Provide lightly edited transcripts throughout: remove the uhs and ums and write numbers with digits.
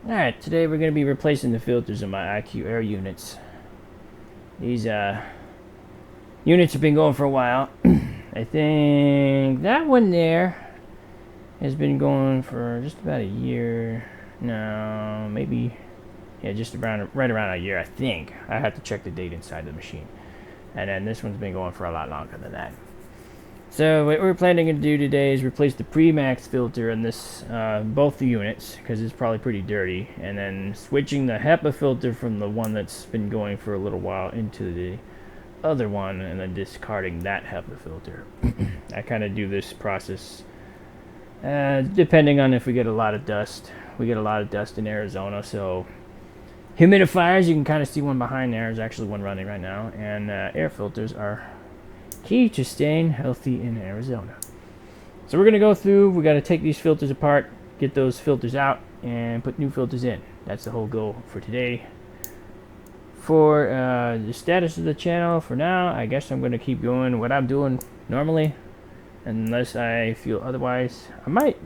Alright, today we're going to be replacing the filters in my IQAir units. These units have been going for a while. I think that one there has been going for just about a year. No, maybe, yeah, just around right around a year, I think. I have to check the date inside the machine. And then this one's been going for a lot longer than that. So what we're planning to do today is replace the pre-max filter in this, both the units, because it's probably pretty dirty, and then switching the HEPA filter from the one that's been going for a little while into the other one, and then discarding that HEPA filter. I kind of do this process depending on if we get a lot of dust. We get a lot of dust in Arizona, so humidifiers, you can kind of see one behind there. There's actually one running right now, and air filters are key to staying healthy in Arizona. So we're going to go through, we got to take these filters apart, get those filters out, and put new filters in. That's the whole goal for today. For the status of the channel, for now, I guess I'm going to keep going what I'm doing normally, unless I feel otherwise. I might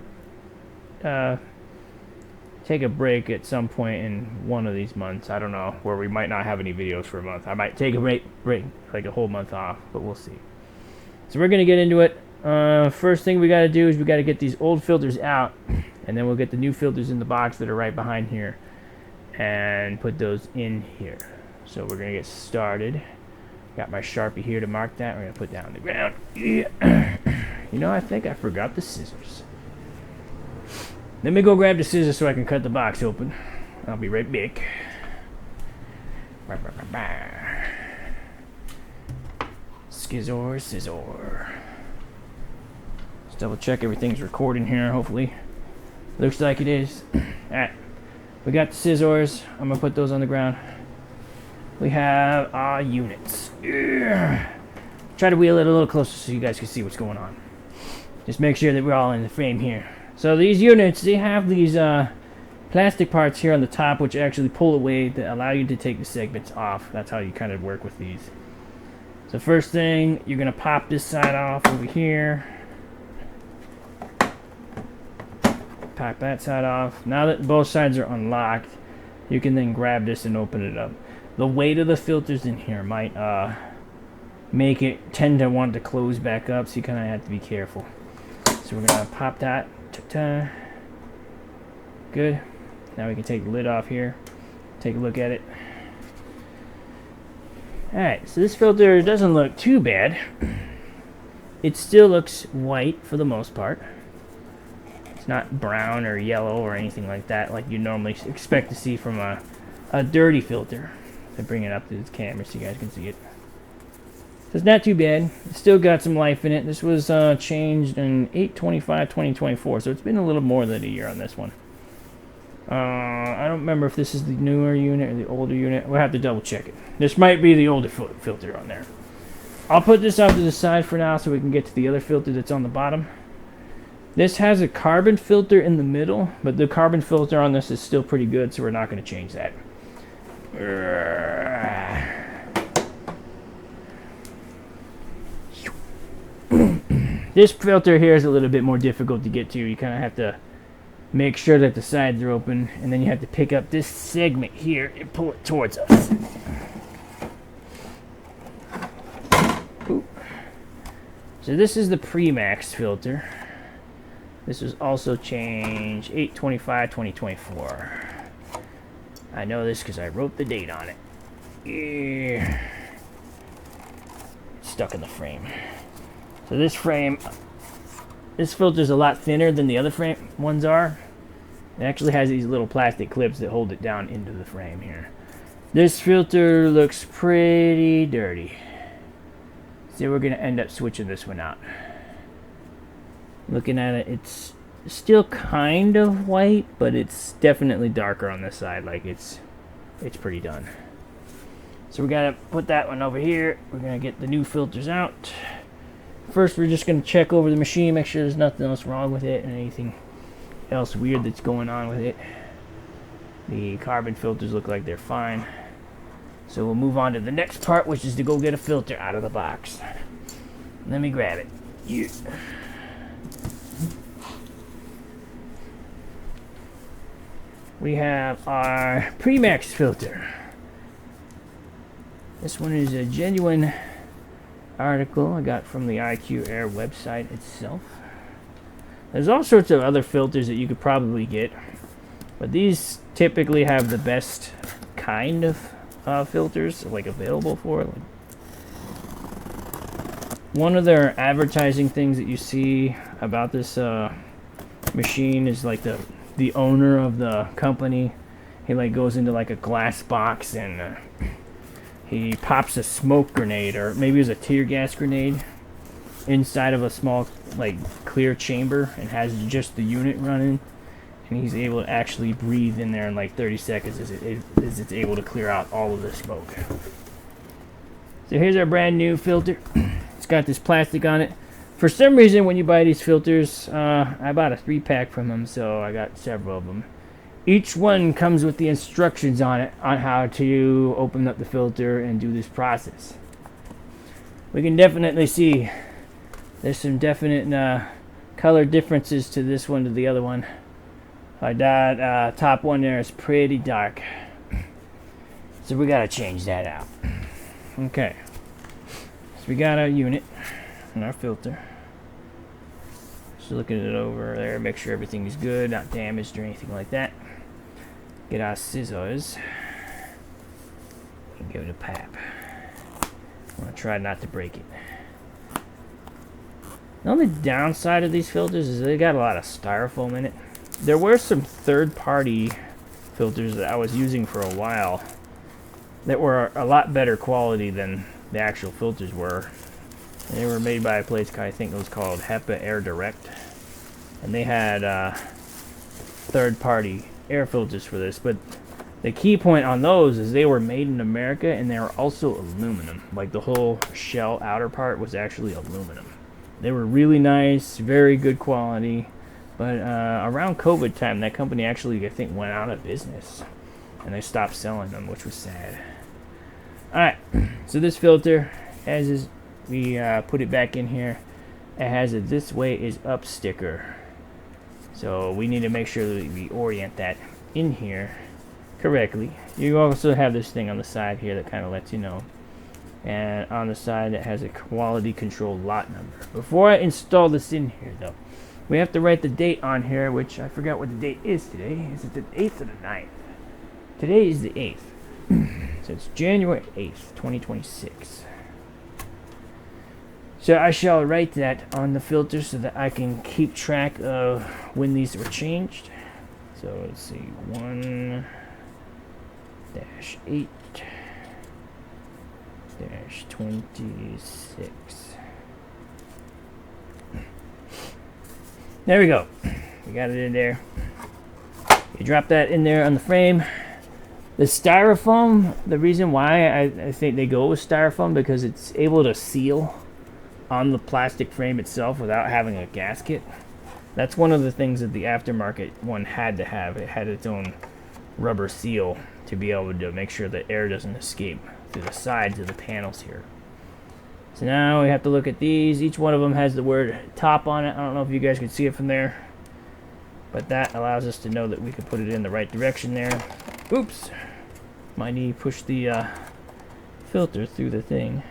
take a break at some point in one of these months. I don't know, where we might not have any videos for a month. I might take a break, like a whole month off, but we'll see. So we're going to get into it. First thing we got to do is we got to get these old filters out, and then we'll get the new filters in the box that are right behind here and put those in here. So we're going to get started. Got my Sharpie here to mark that. We're going to put that on the ground. Yeah. You know, I think I forgot the scissors. Let me go grab the scissors so I can cut the box open. I'll be right back. Scissor. Let's double check everything's recording here, hopefully. Looks like it is. Alright. We got the scissors. I'm going to put those on the ground. We have our units. Try to wheel it a little closer so you guys can see what's going on. Just make sure that we're all in the frame here. So these units, they have these plastic parts here on the top which actually pull away that allow you to take the segments off. That's how you kind of work with these. So first thing, you're going to pop this side off over here. Pop that side off. Now that both sides are unlocked, you can then grab this and open it up. The weight of the filters in here might make it tend to want to close back up, so you kind of have to be careful. So we're going to pop that. Ta-ta. Good. Now we can take the lid off here. Take a look at it. Alright, so this filter doesn't look too bad. It still looks white for the most part. It's not brown or yellow or anything like that, like you normally expect to see from a dirty filter. I bring it up to the camera so you guys can see it. So it's not too bad. It's still got some life in it. This was changed in 8/25/2024, so it's been a little more than a year on this one. I don't remember if this is the newer unit or the older unit. We'll have to double check it. This might be the older filter on there. I'll put this off to the side for now so we can get to the other filter that's on the bottom. This has a carbon filter in the middle, but the carbon filter on this is still pretty good, so we're not going to change that. This filter here is a little bit more difficult to get to. You kind of have to make sure that the sides are open, and then you have to pick up this segment here and pull it towards us. Ooh. So this is the pre-max filter. This was also changed 8/25/2024. I know this because I wrote the date on it. Yeah. It's stuck in the frame. So this filter is a lot thinner than the other frame ones are. It actually has these little plastic clips that hold it down into the frame here. This filter looks pretty dirty. So we're going to end up switching this one out. Looking at it, it's still kind of white, but it's definitely darker on this side. Like it's pretty done. So we got to put that one over here. We're going to get the new filters out. First, we're just going to check over the machine, make sure there's nothing else wrong with it and anything else weird that's going on with it. The carbon filters look like they're fine. So we'll move on to the next part, which is to go get a filter out of the box. Let me grab it. Yeah. we have our Premax filter. This one is a genuine article I got from the IQAir website itself. There's all sorts of other filters that you could probably get, but these typically have the best kind of filters like available for it. One of their advertising things that you see about this machine is like the owner of the company. He like goes into like a glass box and he pops a smoke grenade, or maybe it was a tear gas grenade, inside of a small like clear chamber, and has just the unit running, and he's able to actually breathe in there in like 30 seconds as it's able to clear out all of the smoke. So here's our brand new filter. It's got this plastic on it. For some reason, when you buy these filters, I bought a 3-pack from them, so I got several of them. Each one comes with the instructions on it on how to open up the filter and do this process. We can definitely see there's some definite color differences to this one to the other one. Like that top one there is pretty dark, so we gotta change that out. Okay, so we got our unit and our filter. Just looking it over there, make sure everything is good, not damaged or anything like that. Get our scissors and give it a pap. I'm gonna try not to break it. The only downside of these filters is they got a lot of styrofoam in it. There were some third-party filters that I was using for a while that were a lot better quality than the actual filters were. They were made by a place I think it was called IQAir Direct, and they had third-party air filters for this. But the key point on those is they were made in America, and they were also aluminum. Like the whole shell outer part was actually aluminum. They were really nice, very good quality. But around COVID time, that company actually, I think, went out of business, and they stopped selling them, which was sad. Alright, so this filter, as we put it back in here, it has a "this way is up" sticker. So we need to make sure that we orient that in here correctly. You also have this thing on the side here that kind of lets you know. And on the side it has a quality control lot number. Before I install this in here though, we have to write the date on here, which I forgot what the date is today. Is it the 8th or the 9th? Today is the 8th. So it's January 8th, 2026. So I shall write that on the filter so that I can keep track of when these were changed. So let's see, 1-8-26. There we go. We got it in there. You drop that in there on the frame. The styrofoam, the reason why I think they go with styrofoam, because it's able to seal on the plastic frame itself without having a gasket. That's one of the things that the aftermarket one had to have. It had its own rubber seal to be able to make sure that air doesn't escape through the sides of the panels here. So now we have to look at these. Each one of them has the word "top" on it. I don't know if you guys can see it from there, but that allows us to know that we can put it in the right direction there. Oops, my knee pushed the filter through the thing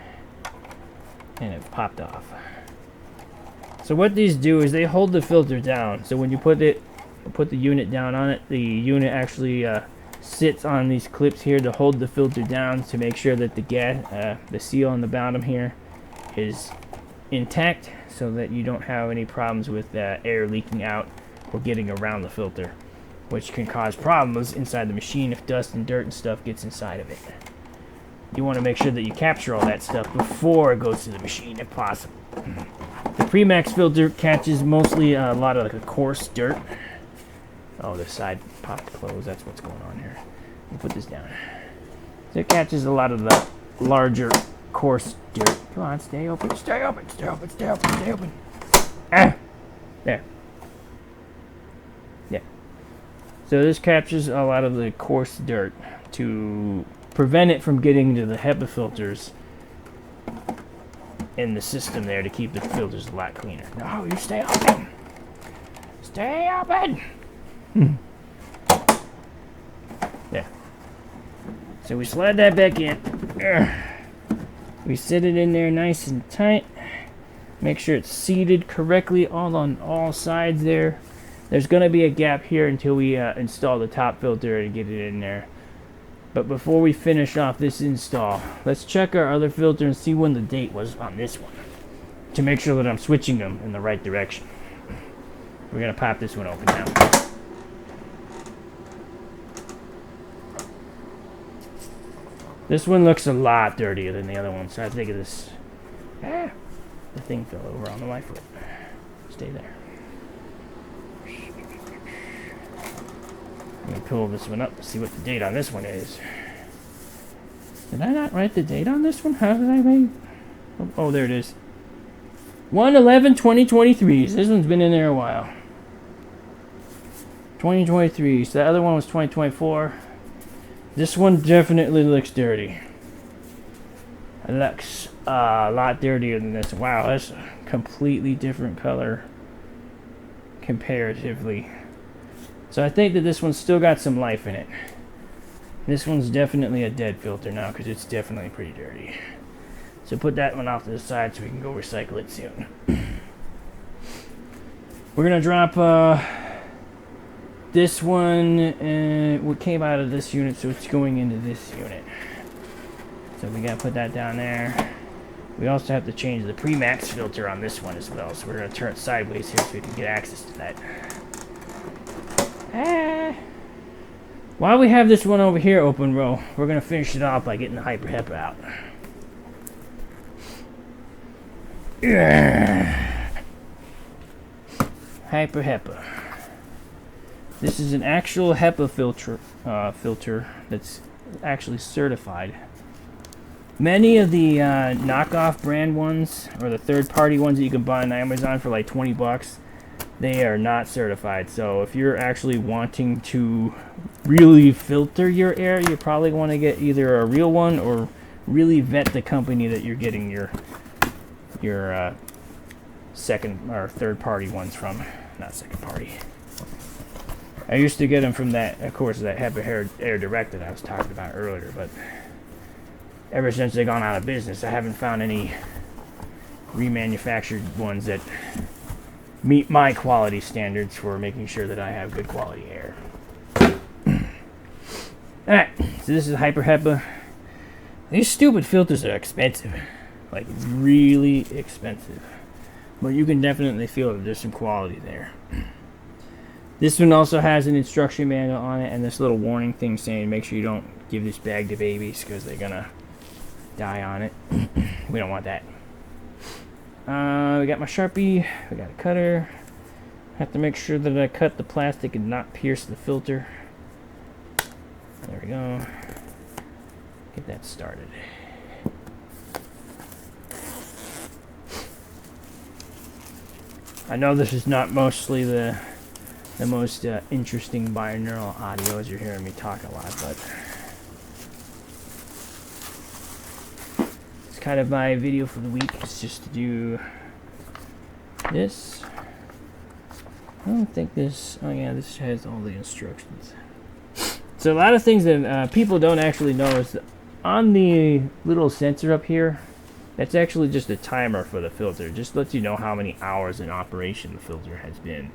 and it popped off. So what these do is they hold the filter down. So when you put the unit down on it, the unit actually sits on these clips here to hold the filter down, to make sure that the seal on the bottom here is intact, so that you don't have any problems with air leaking out or getting around the filter, which can cause problems inside the machine if dust and dirt and stuff gets inside of it. You want to make sure that you capture all that stuff before it goes to the machine if possible. The Premax filter catches mostly a lot of the coarse dirt. Oh, the side popped closed. That's what's going on here. Let me put this down. So it catches a lot of the larger, coarse dirt. Come on, stay open, stay open, stay open, stay open, stay open. Ah! There. Yeah. So this captures a lot of the coarse dirt to prevent it from getting to the HEPA filters in the system there, to keep the filters a lot cleaner. No, you stay open. Stay open. So we slide that back in. We sit it in there nice and tight. Make sure it's seated correctly on all sides there. There's going to be a gap here until we install the top filter and get it in there. But before we finish off this install, let's check our other filter and see when the date was on this one, to make sure that I'm switching them in the right direction. We're going to pop this one open now. This one looks a lot dirtier than the other one, so I think of this. The thing fell over on my foot. Stay there. I'm going to pull this one up to see what the date on this one is. Did I not write the date on this one? How did I make? Oh, there it is. 1/11/2023. So this one's been in there a while. 2023. So the other one was 2024. This one definitely looks dirty. It looks a lot dirtier than this. Wow, that's a completely different color comparatively. So I think that this one's still got some life in it. This one's definitely a dead filter now because it's definitely pretty dirty. So put that one off to the side so we can go recycle it soon. We're going to drop this one, what came out of this unit, so it's going into this unit. So we got to put that down there. We also have to change the pre-max filter on this one as well, so we're going to turn it sideways here so we can get access to that. While we have this one over here open row, we're going to finish it off by getting the Hyper HEPA out. Hyper HEPA. This is an actual HEPA filter that's actually certified. Many of the knockoff brand ones, or the third-party ones that you can buy on Amazon for like 20 bucks, they are not certified. So if you're actually wanting to really filter your air, you probably want to get either a real one or really vet the company that you're getting your second or third-party ones from. Not second party. I used to get them from that, of course, that HEPA Air Direct that I was talking about earlier, but ever since they've gone out of business, I haven't found any remanufactured ones that meet my quality standards for making sure that I have good quality air. Alright, so this is Hyper HEPA. These stupid filters are expensive. Like, really expensive. But you can definitely feel that there's some quality there. This one also has an instruction manual on it and this little warning thing saying make sure you don't give this bag to babies because they're gonna die on it. We don't want that. We got my Sharpie, we got a cutter. Have to make sure that I cut the plastic and not pierce the filter. There we go. Get that started. I know this is not mostly the most interesting binaural audio as you're hearing me talk a lot, but it's kind of my video for the week. It's just to do this. I don't think this, oh yeah, this has all the instructions. So a lot of things that people don't actually know is on the little sensor up here, that's actually just a timer for the filter. It just lets you know how many hours in operation the filter has been.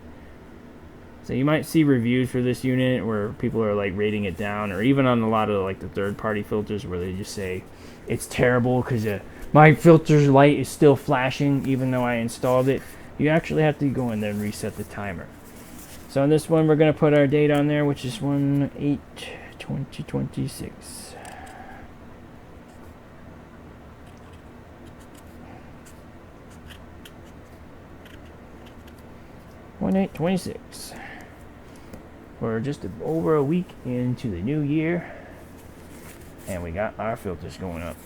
So you might see reviews for this unit where people are like rating it down, or even on a lot of like the third-party filters where they just say it's terrible because my filter's light is still flashing even though I installed it. You actually have to go in there and reset the timer. So on this one, we're going to put our date on there, which is 1/8/2026. 1/8/26. We're just over a week into the new year, and we got our filters going up.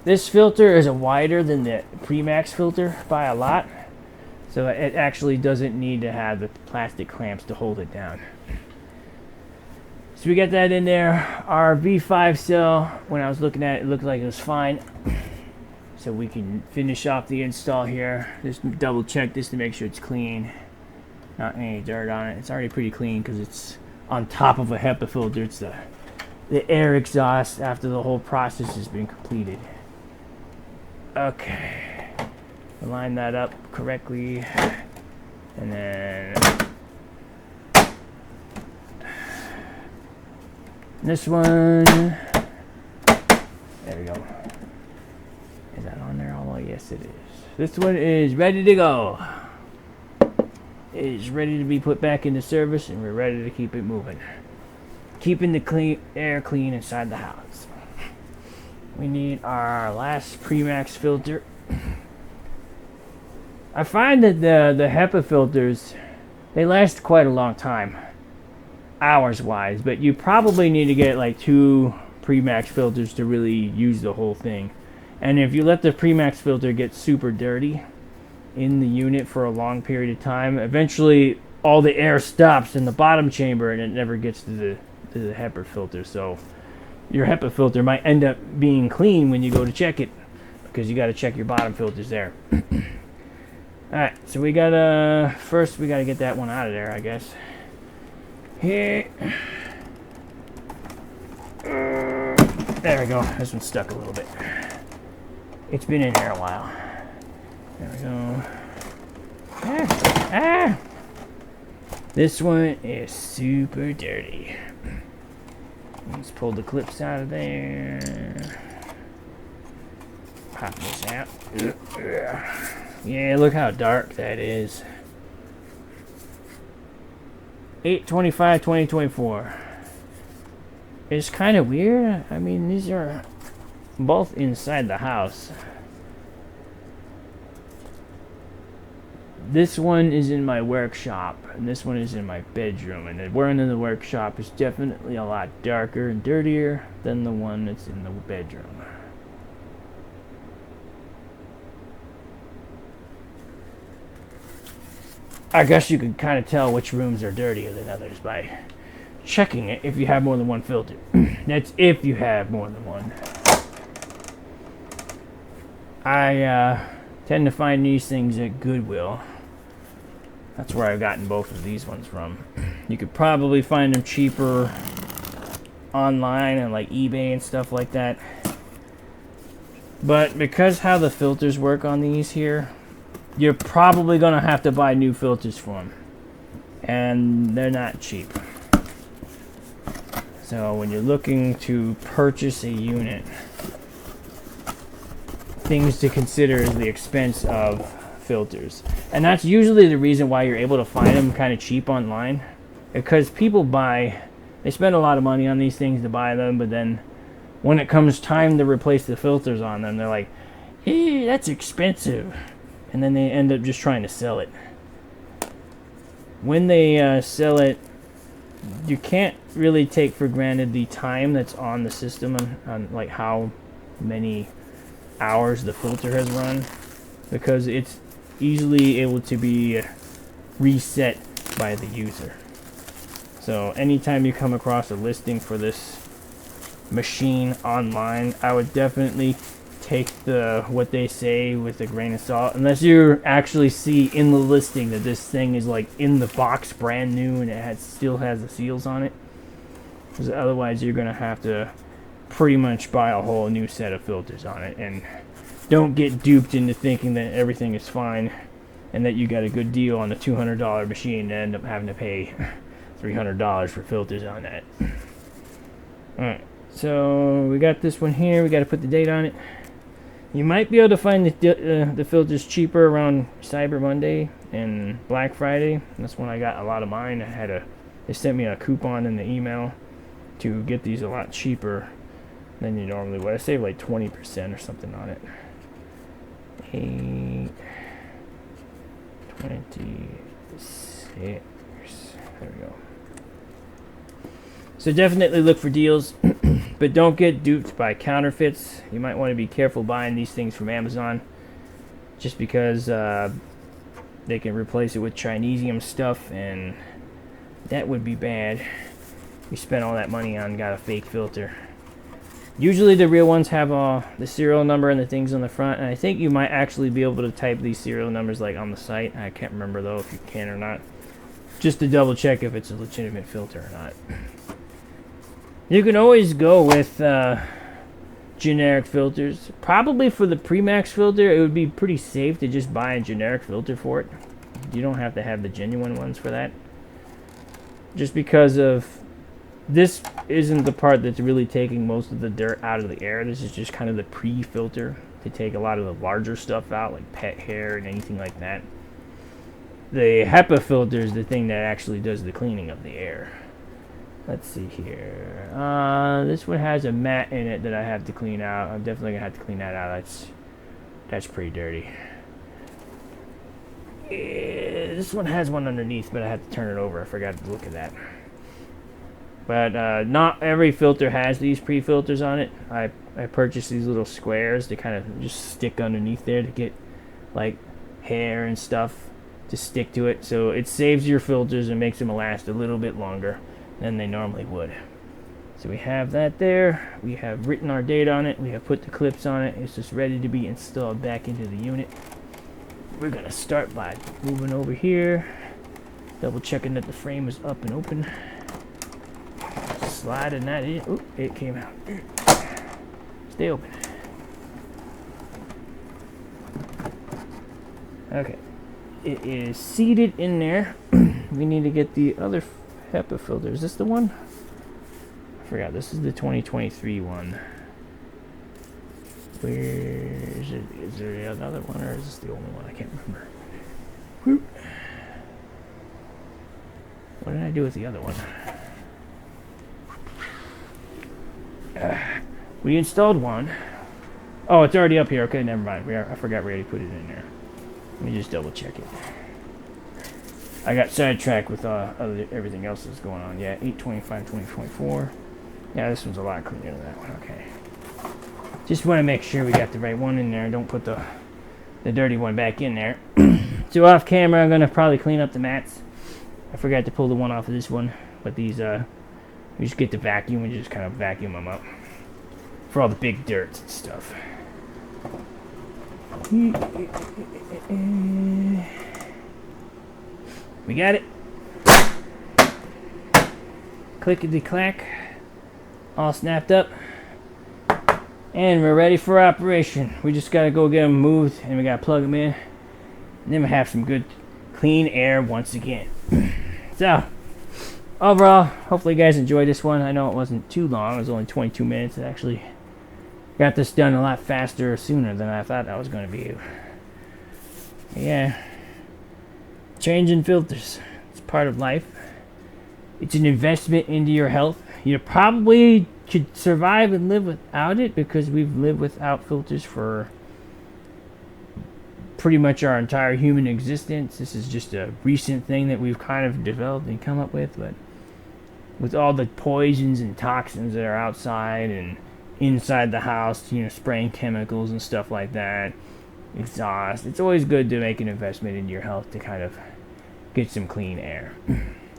This filter is wider than the Pre-Max filter by a lot, so it actually doesn't need to have the plastic clamps to hold it down. So we got that in there. Our V5 cell, when I was looking at it, it looked like it was fine. So we can finish off the install here. Just double check this to make sure it's clean. Not any dirt on it. It's already pretty clean because it's on top of a HEPA filter. It's the air exhaust after the whole process has been completed. Okay, line that up correctly, and then this one, there we go. Is that on there? Oh yes it is. This one is ready to go. It is ready to be put back into service, and we're ready to keep it moving. Keeping the air clean inside the house. We need our last Premax filter. I find that the HEPA filters, they last quite a long time, hours wise, but you probably need to get like 2 Premax filters to really use the whole thing. And if you let the Premax filter get super dirty in the unit for a long period of time, eventually all the air stops in the bottom chamber and it never gets to the HEPA filter. So your HEPA filter might end up being clean when you go to check it, because you got to check your bottom filters there. Alright, so we got first we got to get that one out of there, I guess. Here. There we go. This one's stuck a little bit. It's been in here a while. There we go. Ah! This one is super dirty. Let's pull the clips out of there. Pop this out. Yeah, look how dark that is. 8/25/2024. It's kind of weird. I mean, these are both inside the house. This one is in my workshop, and this one is in my bedroom. And the one in the workshop is definitely a lot darker and dirtier than the one that's in the bedroom. I guess you can kind of tell which rooms are dirtier than others by checking it if you have more than one filter. That's if you have more than one. I tend to find these things at Goodwill. That's where I've gotten both of these ones from. You could probably find them cheaper online and like eBay and stuff like that. But because how the filters work on these here, you're probably going to have to buy new filters for them. And they're not cheap. So when you're looking to purchase a unit, things to consider is the expense of filters. And that's usually the reason why you're able to find them kind of cheap online. Because people they spend a lot of money on these things to buy them, but then when it comes time to replace the filters on them, they're like, hey, that's expensive. And then they end up just trying to sell it. When they sell it, you can't really take for granted the time that's on the system on like how many hours the filter has run, because it's easily able to be reset by the user. So anytime you come across a listing for this machine online, I would definitely take what they say with a grain of salt, unless you actually see in the listing that this thing is like in the box brand new and it still has the seals on it, because otherwise you're gonna have to pretty much buy a whole new set of filters on it. And don't get duped into thinking that everything is fine and that you got a good deal on the $200 machine and end up having to pay $300 for filters on that. Alright, so we got this one here. We got to put the date on it. You might be able to find the filters cheaper around Cyber Monday and Black Friday. That's when I got a lot of mine. They sent me a coupon in the email to get these a lot cheaper than you normally would. I saved like 20% or something on it. 8, 26. There we go. So definitely look for deals, but don't get duped by counterfeits. You might want to be careful buying these things from Amazon, just because they can replace it with Chinesium stuff, and that would be bad. You spent all that money on got a fake filter. Usually the real ones have the serial number and the things on the front, and I think you might actually be able to type these serial numbers like on the site. I can't remember though if you can or not. just to double check if it's a legitimate filter or not. You can always go with generic filters. Probably for the Premax filter, it would be pretty safe to just buy a generic filter for it. You don't have to have the genuine ones for that. Just because of this isn't the part that's really taking most of the dirt out of the air. This is just kind of the pre-filter to take a lot of the larger stuff out, like pet hair and anything like that. The HEPA filter is the thing that actually does the cleaning of the air. Let's see here. This one has a mat in it that I have to clean out. I'm definitely gonna have to clean that out. That's pretty dirty. Yeah, this one has one underneath, but I have to turn it over. I forgot to look at that. But not every filter has these pre-filters on it. I purchased these little squares to kind of just stick underneath there to get like hair and stuff to stick to it. So it saves your filters and makes them last a little bit longer than they normally would. So we have that there. We have written our date on it. We have put the clips on it. It's just ready to be installed back into the unit. We're gonna start by moving over here, double checking that the frame is up and open. Sliding that in. Oop, it came out. Stay open. Okay. It is seated in there. We need to get the other HEPA filter. Is this the one? I forgot. This is the 2023 one. Where is it? Is there another one, or is this the only one? I can't remember. Whoop. What did I do with the other one? We installed one. Oh, it's already up here. Okay, never mind. I forgot we already put it in there. Let me just double check it. I got sidetracked with everything else that's going on. Yeah, 825, 2024. Yeah, this one's a lot cleaner than that one. Okay. Just want to make sure we got the right one in there. Don't put the dirty one back in there. So off camera, I'm going to probably clean up the mats. I forgot to pull the one off of this one. But these, we just get the vacuum and just kind of vacuum them up for all the big dirt and stuff. We got it. Clickety clack. All snapped up. And we're ready for operation. We just gotta go get them moved and we gotta plug them in. And then we have some good clean air once again. So, overall, hopefully you guys enjoyed this one. I know it wasn't too long. It was only 22 minutes. I actually got this done a lot faster sooner than I thought I was going to be. Yeah. Changing filters. It's part of life. It's an investment into your health. You probably could survive and live without it because we've lived without filters for pretty much our entire human existence. This is just a recent thing that we've kind of developed and come up with, but with all the poisons and toxins that are outside and inside the house, you know, spraying chemicals and stuff like that, exhaust, it's always good to make an investment in your health to kind of get some clean air.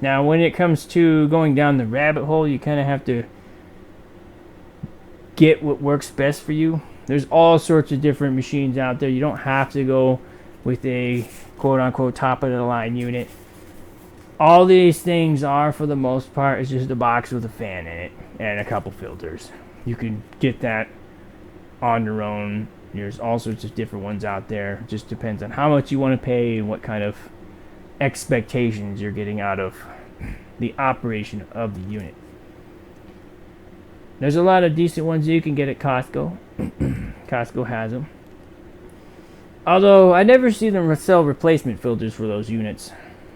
Now, when it comes to going down the rabbit hole, you kind of have to get what works best for you. There's all sorts of different machines out there. You don't have to go with a quote-unquote top-of-the-line unit. All these things are, for the most part, is just a box with a fan in it and a couple filters. You can get that on your own. There's all sorts of different ones out there. It just depends on how much you want to pay and what kind of expectations you're getting out of the operation of the unit. There's a lot of decent ones you can get at Costco. Costco has them. Although, I never see them sell replacement filters for those units.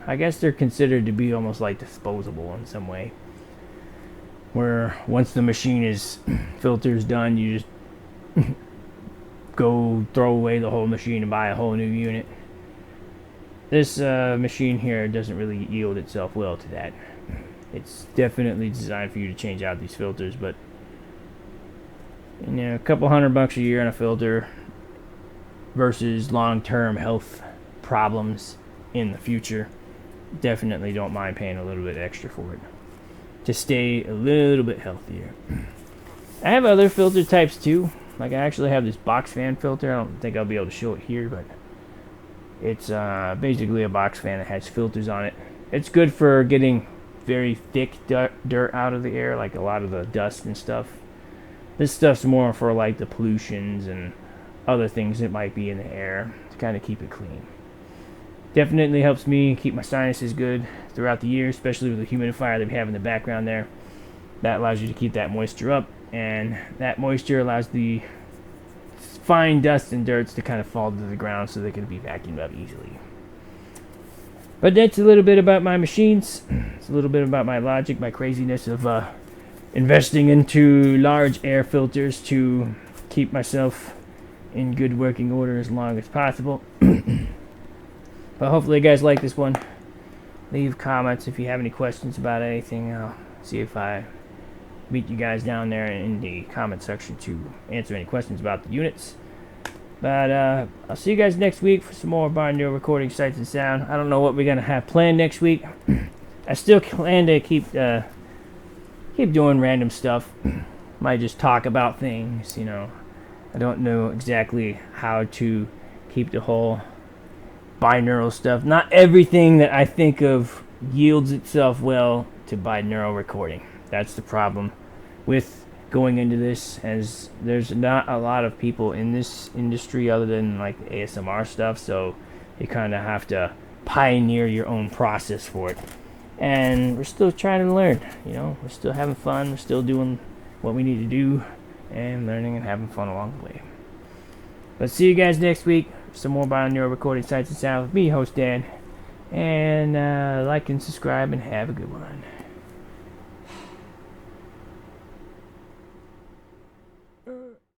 I guess they're considered to be almost like disposable in some way. Where once the machine is filters done, you just go throw away the whole machine and buy a whole new unit. This machine here doesn't really yield itself well to that. It's definitely designed for you to change out these filters, but you know, a couple $100 a year on a filter versus long-term health problems in the future, definitely don't mind paying a little bit extra for it to stay a little bit healthier. I have other filter types too. Like I actually have this box fan filter. I don't think I'll be able to show it here, but it's basically a box fan that has filters on it. It's good for getting very thick dirt out of the air, like a lot of the dust and stuff. This stuff's more for like the pollutions and other things that might be in the air to kind of keep it clean. Definitely helps me keep my sinuses good throughout the year, especially with the humidifier that we have in the background there. That allows you to keep that moisture up, and that moisture allows the fine dust and dirts to kind of fall to the ground so they can be vacuumed up easily. But that's a little bit about my machines. It's a little bit about my logic, my craziness of investing into large air filters to keep myself in good working order as long as possible. But hopefully you guys like this one. Leave comments if you have any questions about anything. I'll see if I meet you guys down there in the comment section to answer any questions about the units. But I'll see you guys next week for some more binaural recording sights and sound. I don't know what we're gonna have planned next week. I still plan to keep doing random stuff. Might just talk about things, you know. I don't know exactly how to keep the whole binaural stuff. Not everything that I think of yields itself well to binaural recording. That's the problem with going into this, as there's not a lot of people in this industry other than like ASMR stuff, so you kind of have to pioneer your own process for it. And we're still trying to learn, you know. We're still having fun. We're still doing what we need to do and learning and having fun along the way. But see you guys next week. Some more binaural recording sights and sound with me, host Dan. And like and subscribe and have a good one.